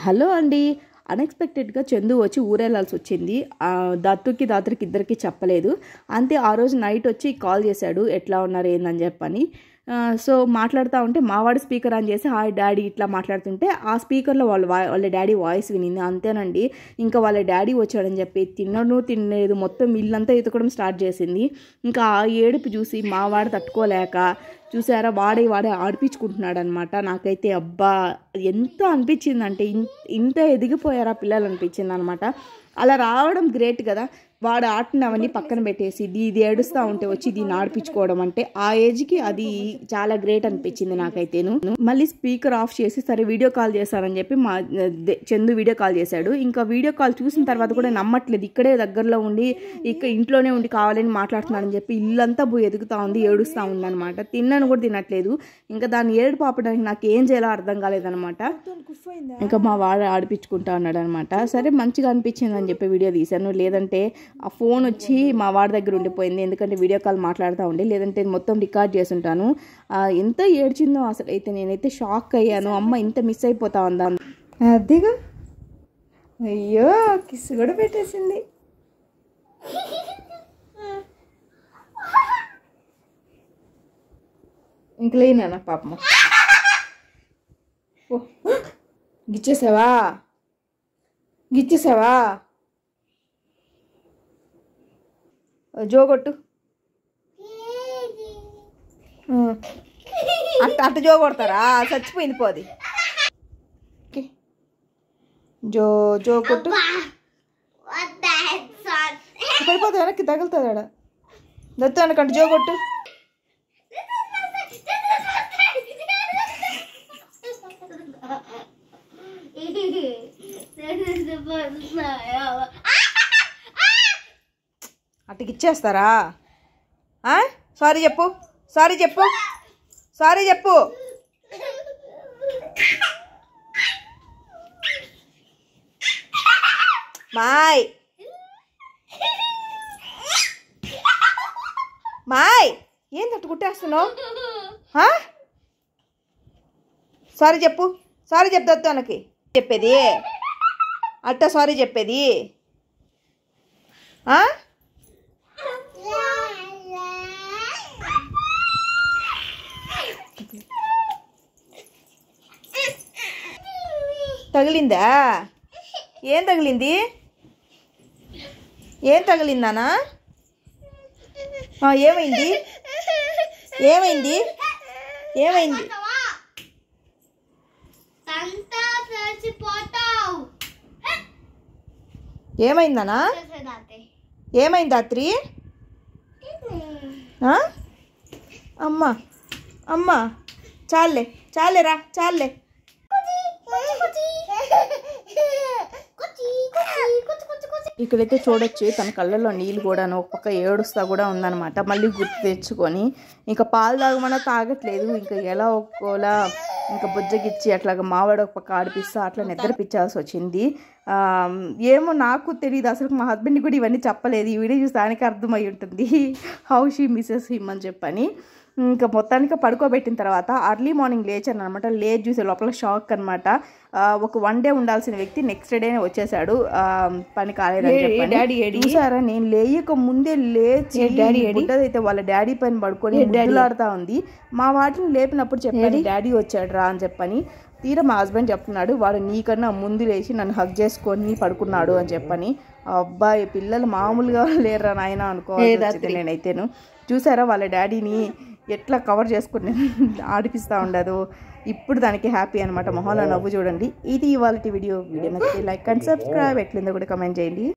Hello అండి. అన్ఎక్స్పెక్టెడ్గా చందు వచ్చి ఊరెళ్ళాల్సి వచ్చింది. దత్తుకి దాత్రికి ఇద్దరికి చెప్పలేదు. అంతే ఆ రోజు నైట్ వచ్చి కాల్ చేశాడు, ఎట్లా ఉన్నారు ఏందని చెప్పని. సో మాట్లాడుతూ ఉంటే మావాడు స్పీకర్ ఆన్ చేసి హాయ్ డాడీ ఇట్లా మాట్లాడుతుంటే ఆ స్పీకర్లో వాళ్ళ డాడీ వాయిస్ వినింది. అంతేనండి, ఇంకా వాళ్ళ డాడీ వచ్చాడని చెప్పి తినలేదు, మొత్తం ఇల్లంతా ఎత్తుకోవడం స్టార్ట్ చేసింది. ఇంకా ఆ ఏడుపు చూసి మావాడు తట్టుకోలేక చూసారా వాడే ఆడిపించుకుంటున్నాడు అనమాట. నాకైతే అబ్బా ఎంత అనిపించిందంటే ఇంత ఎదిగిపోయారా పిల్లలు అనిపించింది అనమాట. అలా రావడం గ్రేట్ కదా. వాడు ఆడినవన్నీ పక్కన పెట్టేసి ఇది ఏడుస్తూ ఉంటే వచ్చి దీన్ని ఆడిపించుకోవడం అంటే ఆ ఏజ్కి అది చాలా గ్రేట్ అనిపించింది నాకైతేను. మళ్ళీ స్పీకర్ ఆఫ్ చేసి సరే వీడియో కాల్ చేశారని చెప్పి మా చందు వీడియో కాల్ చేశాడు. ఇంకా వీడియో కాల్ చూసిన తర్వాత కూడా నమ్మట్లేదు, ఇక్కడే దగ్గరలో ఉండి ఇంట్లోనే ఉండి కావాలని మాట్లాడుతున్నాడని చెప్పి ఇల్లంతా పోయి ఎదుగుతూ ఉంది, ఏడుస్తూ ఉంది అనమాట. తిన్నాను కూడా తినట్లేదు. ఇంకా దాన్ని ఏడు పాపడానికి నాకు ఏం చేయాలో అర్థం కాలేదనమాట. ఇంకా మా వాడు ఆడిపించుకుంటా ఉన్నాడు అనమాట. సరే మంచిగా అనిపించింది అని చెప్పి వీడియో తీశాను. లేదంటే ఆ ఫోన్ వచ్చి మా వాడి దగ్గర ఉండిపోయింది, ఎందుకంటే వీడియో కాల్ మాట్లాడుతూ ఉండి, లేదంటే మొత్తం రికార్డ్ చేసి ఉంటాను. ఎంత ఏడ్చిందో అసలు అయితే నేనైతే షాక్ అయ్యాను. అమ్మ ఇంత మిస్ అయిపోతా ఉందా అదిగా. అయ్యో కిస్ కూడా పెట్టేసింది. ఇంక లేనా పాపమ్మ. గిచ్చేసావా జోగొట్టు. అట్ట జోగొడతారా, చచ్చిపోయింది పోది. జో కొట్టు. పడిపోతుంది, వెనక్కి తగులుతుంది ఆడ. దత్తు అనకంటే జోగొట్టు. అట్టుకి ఇచ్చేస్తారా? సారీ చెప్పు, సారీ చెప్పు, సారీ చెప్పు. మాయ్ మాయ్ ఏంది అట్టు కుట్టేస్తున్నావు? సారీ చెప్పు, సారీ చెప్తా అనకి చెప్పేది అట్ట సారీ చెప్పేది. తగిలిందా? ఏం తగిలింది? ఏం తగిలిందానా? ఏమైంది? ఏమైంది? ఏమైంది? ఏమైందనా? ఏమైంది రాత్రి? అమ్మా అమ్మా చాలే చాలేరా చాలే. ఇక్కడైతే చూడొచ్చు తన కళ్ళల్లో నీళ్ళు కూడాను, ఒక పక్క ఏడుస్తా కూడా ఉందన్నమాట. మళ్ళీ గుర్తు తెచ్చుకొని ఇంకా పాలు తాగమన్నా తాగట్లేదు. ఇంకా ఎలా ఒక్కోలా ఇంకా బుజ్జగిచ్చి అట్లాగా మావాడు ఒక పక్క ఆడిపిస్తా అట్లా నిద్రపించాల్సి వచ్చింది. ఏమో నాకు తెలియదు అసలు. మా హస్బెండ్ కూడా ఇవన్నీ చెప్పలేదు. ఈ వీడియో చూసి దానికి అర్థమై ఉంటుంది హౌ షీ మిస్సెస్ హిమ్ అని చెప్పని. ఇంకా మొత్తానికి పడుకోబెట్టిన తర్వాత అర్లీ మార్నింగ్ లేచాను అనమాట. లేచి చూసే లోపల షాక్ అనమాట. ఒక 1 డే ఉండాల్సిన వ్యక్తి నెక్స్ట్ డేనే వచ్చేసాడు, పని కాలేదని చెప్పి. చూసారా, నేను లేయక ముందే లేచి బుడ్డదైతే వాళ్ళ డాడీ పైన పడుకొని బుడ్డలాడుతూ ఉంది. మా వాటిని లేపినప్పుడు చెప్పాను డాడీ వచ్చాడు రా అని చెప్పని. తీరా మా హస్బెండ్ చెప్తున్నాడు వాడు నీకన్నా ముందు లేచి నన్ను హగ్ చేసుకొని పడుకున్నాడు అని చెప్పని. అబ్బాయి పిల్లలు మామూలుగా లేరురా నాయన అనుకోవాలి నేనైతేను. చూసారా వాళ్ళ డాడీని ఎట్లా కవర్ చేసుకుని ఆడిపిస్తూ ఉండదు. ఇప్పుడు దానికి హ్యాపీ అనమాట, మొహంలో నవ్వు చూడండి. ఇది ఇవాళ వీడియో నచ్చితే లైక్ అండ్ సబ్స్క్రైబ్, ఎట్లుందో కూడా కమెంట్ చేయండి.